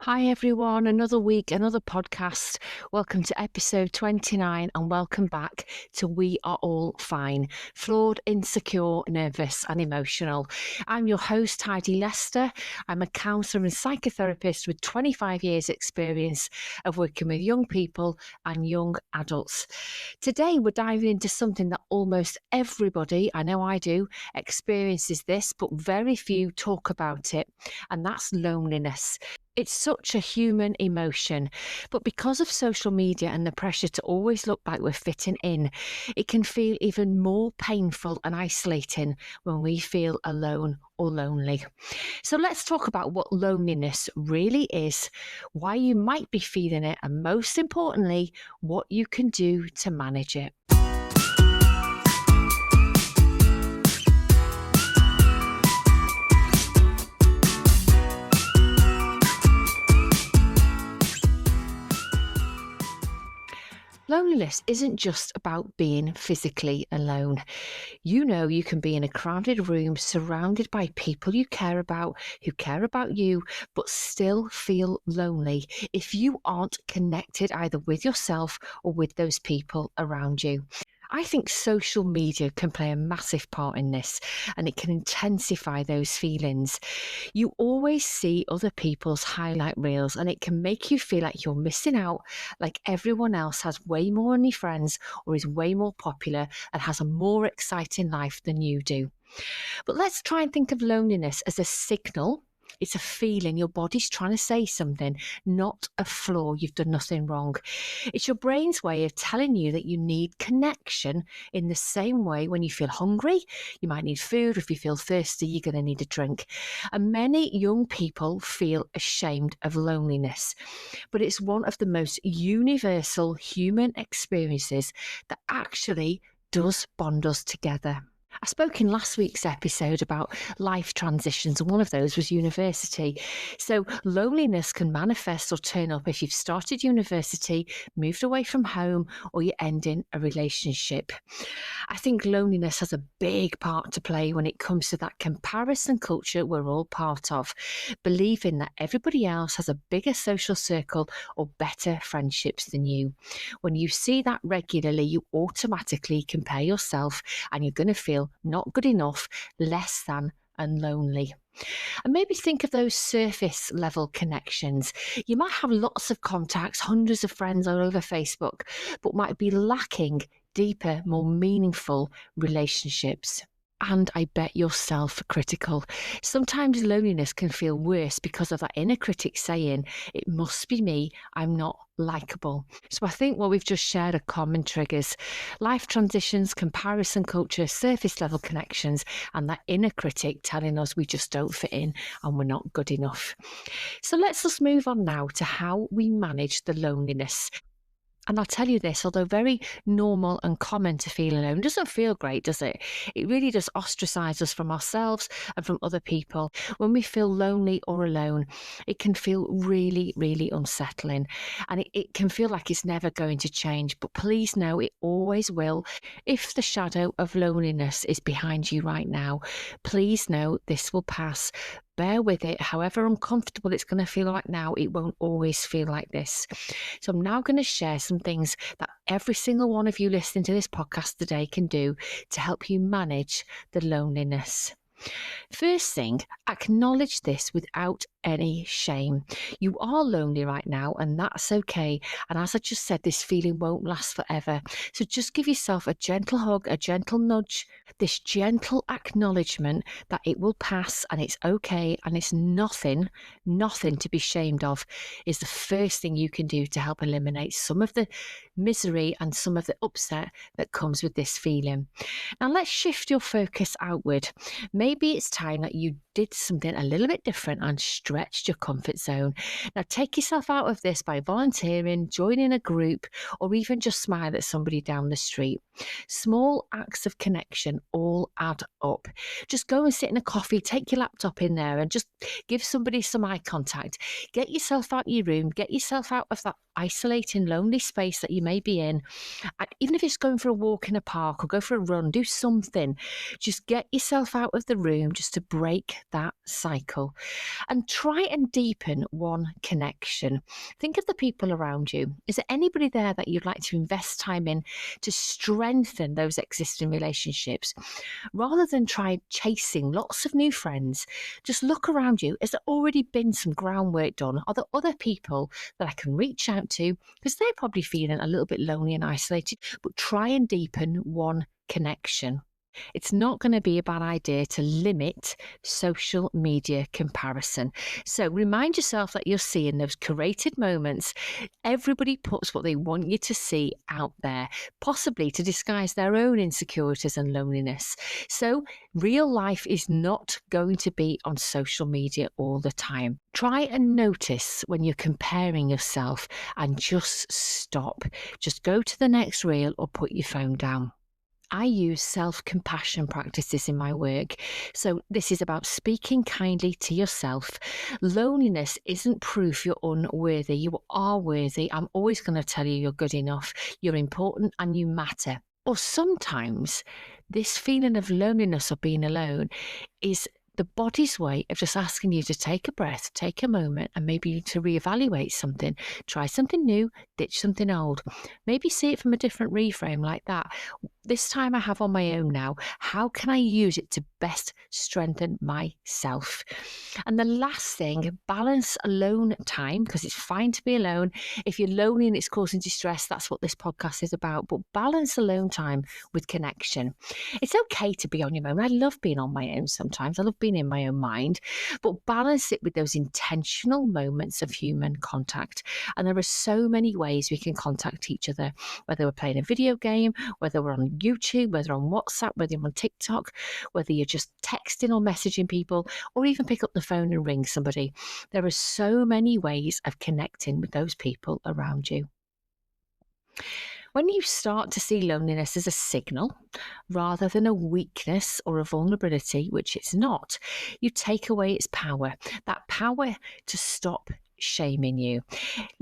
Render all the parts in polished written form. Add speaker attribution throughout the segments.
Speaker 1: Hi everyone, another week, another podcast. Welcome to episode 29 and welcome back to We Are All Fine. Flawed, insecure, nervous and emotional. I'm your host, Heidi Lester. I'm a counsellor and psychotherapist with 25 years experience of working with young people and young adults. Today we're diving into something that almost everybody, I know I do, experiences this, but very few talk about it, and that's loneliness. It's such a human emotion, but because of social media and the pressure to always look like we're fitting in, it can feel even more painful and isolating when we feel alone or lonely. So let's talk about what loneliness really is, why you might be feeling it, and most importantly, what you can do to manage it. Loneliness isn't just about being physically alone. You know, you can be in a crowded room surrounded by people you care about, who care about you, but still feel lonely if you aren't connected either with yourself or with those people around you. I think social media can play a massive part in this, and it can intensify those feelings. You always see other people's highlight reels, and it can make you feel like you're missing out, like everyone else has way more money friends or is way more popular and has a more exciting life than you do. But let's try and think of loneliness as a signal. It's a feeling. Your body's trying to say something, not a flaw. You've done nothing wrong. It's your brain's way of telling you that you need connection in the same way when you feel hungry, you might need food. If you feel thirsty, you're going to need a drink. And many young people feel ashamed of loneliness, but it's one of the most universal human experiences that actually does bond us together. I spoke in last week's episode about life transitions, and one of those was university. So loneliness can manifest or turn up if you've started university, moved away from home, or you're ending a relationship. I think loneliness has a big part to play when it comes to that comparison culture we're all part of, believing that everybody else has a bigger social circle or better friendships than you. When you see that regularly, you automatically compare yourself and you're going to feel not good enough, less than, and lonely. And maybe think of those surface level connections. You might have lots of contacts, hundreds of friends all over Facebook, but might be lacking deeper, more meaningful relationships. And I bet you're self-critical. Sometimes loneliness can feel worse because of that inner critic saying, it must be me, I'm not likable. So I think what we've just shared are common triggers: life transitions, comparison culture, surface level connections, and that inner critic telling us we just don't fit in and we're not good enough. So let's just move on now to how we manage the loneliness. And I'll tell you this, although very normal and common to feel alone, doesn't feel great, does it? It really does ostracize us from ourselves and from other people. When we feel lonely or alone, it can feel really, really unsettling. And it can feel like it's never going to change. But please know it always will. If the shadow of loneliness is behind you right now, please know this will pass. Bear with it. However uncomfortable it's going to feel like now, it won't always feel like this. So I'm now going to share some things that every single one of you listening to this podcast today can do to help you manage the loneliness. First thing, acknowledge this without any shame. You are lonely right now, and that's okay. And as I just said, this feeling won't last forever. So just give yourself a gentle hug, a gentle nudge, this gentle acknowledgement that it will pass and it's okay and it's nothing to be ashamed of is the first thing you can do to help eliminate some of the misery and some of the upset that comes with this feeling. Now let's shift your focus outward. Maybe it's time that you did something a little bit different and stretched your comfort zone. Now take yourself out of this by volunteering, joining a group, or even just smile at somebody down the street. Small acts of connection all add up. Just go and sit in a coffee, take your laptop in there and just give somebody some eye contact. Get yourself out your room, get yourself out of that isolating, lonely space that you may be in, and even if it's going for a walk in a park or go for a run, do something. Just get yourself out of the room just to break that cycle and try and deepen one connection. Think of the people around you. Is there anybody there that you'd like to invest time in to strengthen those existing relationships? Rather than try chasing lots of new friends, just look around you. Has there already been some groundwork done? Are there other people that I can reach out to? Because they're probably feeling a little bit lonely and isolated, but try and deepen one connection. It's not going to be a bad idea to limit social media comparison. So remind yourself that you're seeing those curated moments. Everybody puts what they want you to see out there, possibly to disguise their own insecurities and loneliness. So real life is not going to be on social media all the time. Try and notice when you're comparing yourself and just stop. Just go to the next reel or put your phone down. I use self-compassion practices in my work. So this is about speaking kindly to yourself. Loneliness isn't proof you're unworthy. You are worthy. I'm always going to tell you you're good enough, you're important, and you matter. Or sometimes this feeling of loneliness or being alone is the body's way of just asking you to take a breath, take a moment, and maybe to reevaluate something. Try something new, ditch something old. Maybe see it from a different reframe like that. This time I have on my own now. How can I use it to best strengthen myself? And the last thing, balance alone time, because it's fine to be alone. If you're lonely and it's causing distress, that's what this podcast is about. But balance alone time with connection. It's okay to be on your own. I love being on my own sometimes. I love being in my own mind, but balance it with those intentional moments of human contact. And there are so many ways we can contact each other, whether we're playing a video game, whether we're on YouTube, whether on WhatsApp, whether you're on TikTok, whether you're just texting or messaging people, or even pick up the phone and ring somebody. There are so many ways of connecting with those people around you. When you start to see loneliness as a signal rather than a weakness or a vulnerability, which it's not, you take away its power, that power to stop shaming you.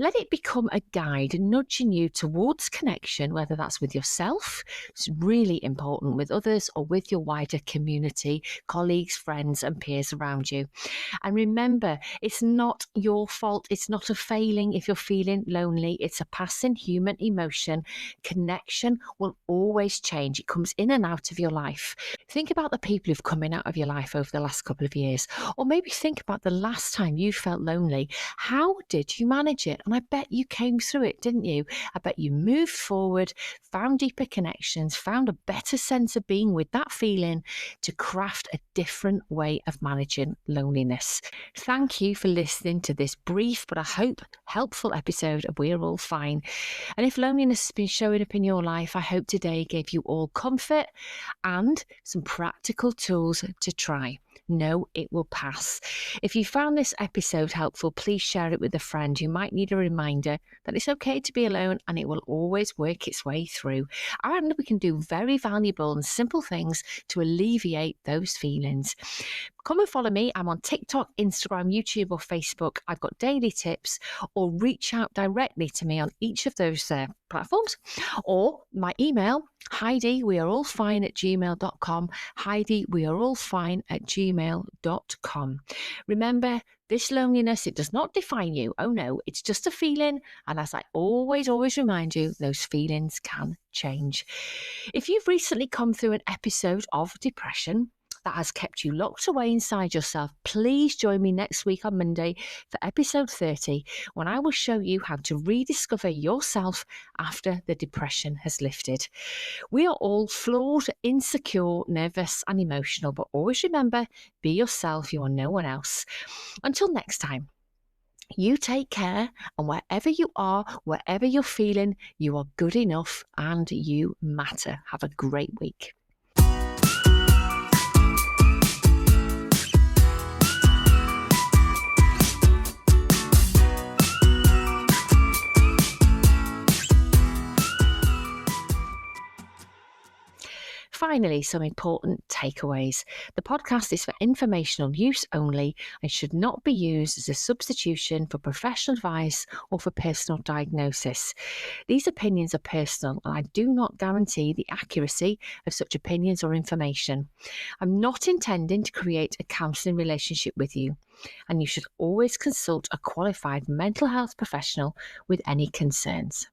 Speaker 1: Let it become a guide nudging you towards connection, whether that's with yourself, it's really important, with others, or with your wider community, colleagues, friends, and peers around you. And remember, it's not your fault. It's not a failing if you're feeling lonely. It's a passing human emotion. Connection will always change. It comes in and out of your life. Think about the people who've come in out of your life over the last couple of years, or maybe think about the last time you felt lonely. How did you manage it? And I bet you came through it, didn't you? I bet you moved forward, found deeper connections, found a better sense of being with that feeling to craft a different way of managing loneliness. Thank you for listening to this brief, but I hope helpful episode of We're All Fine. And if loneliness has been showing up in your life, I hope today gave you all comfort and some practical tools to try. No, it will pass. If you found this episode helpful, please share it with a friend who might need a reminder that it's okay to be alone and it will always work its way through. And we can do very valuable and simple things to alleviate those feelings. Come and follow me. I'm on TikTok, Instagram, YouTube, or Facebook. I've got daily tips, or reach out directly to me on each of those platforms, or my email, HeidiWeAreAllFine@gmail.com. HeidiWeAreAllFine@gmail.com. Remember, this loneliness, it does not define you. Oh no, it's just a feeling. And as I always remind you, those feelings can change. If you've recently come through an episode of depression that has kept you locked away inside yourself, please join me next week on Monday for episode 30, when I will show you how to rediscover yourself after the depression has lifted. We are all flawed, insecure, nervous, and emotional, but always remember, be yourself. You are no one else. Until next time, you take care, and wherever you are, wherever you're feeling, you are good enough and you matter. Have a great week. Fine. finally, some important takeaways. The podcast is for informational use only and should not be used as a substitution for professional advice or for personal diagnosis. These opinions are personal, and I do not guarantee the accuracy of such opinions or information. I'm not intending to create a counselling relationship with you, and you should always consult a qualified mental health professional with any concerns.